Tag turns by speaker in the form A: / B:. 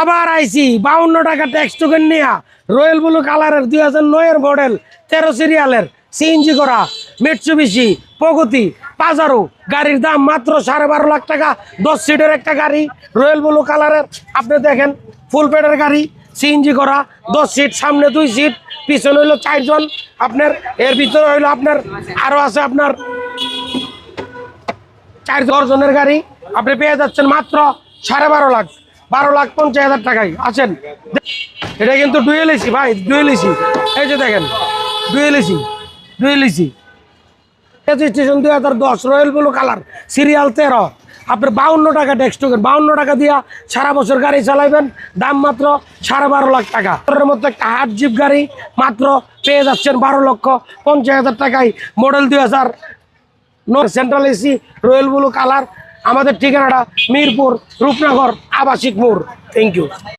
A: আবার আইছি 52 টাকা ট্যাক্স টোকেন নিয়া রয়্যাল ব্লু কালারের 2009 মডেল 13 সিরিয়ালের সিএনজি করা মিটসুবিশি প্রগতি পাজারো গাড়ির দাম মাত্র 12.5 লাখ টাকা। 10 সিটের একটা গাড়ি রয়্যাল ব্লু কালারের, আপনি দেখেন ফুল পেডের গাড়ি সিএনজি করা, 10 সিট, সামনে 2 সিট, পিছনে হইলো 4 জন। আপনার এর ভিতরে হইলো আপনার আরো আছে আপনার 4 জনের গাড়ি। আপনি পেয়ে যাচ্ছেন মাত্র 12.5 লাখ, 12,50,000 টাকায়। আছেন, এটা কিন্তু ডুয়েল এসি ভাই, ডুয়েল এসি। এই যে দেখেন dual AC, dual AC registration 2010 royal blue colour serial 13। আপনার 52 টাকা ট্যাক্স টোকেন, 52 টাকা দিয়া সারা বছর গাড়ি চালাইবেন, দাম মাত্র 12.5 লাখ টাকা। এর মধ্যে একটা হাট জিপ গাড়ি মাত্র পেয়ে যাচ্ছেন 12,50,000 টাকায়, model 2000 central AC royal blue colour. আমাদের ঠিকানাটা মিরপুর রূপনগর আবাসিক মোড়। Thank you.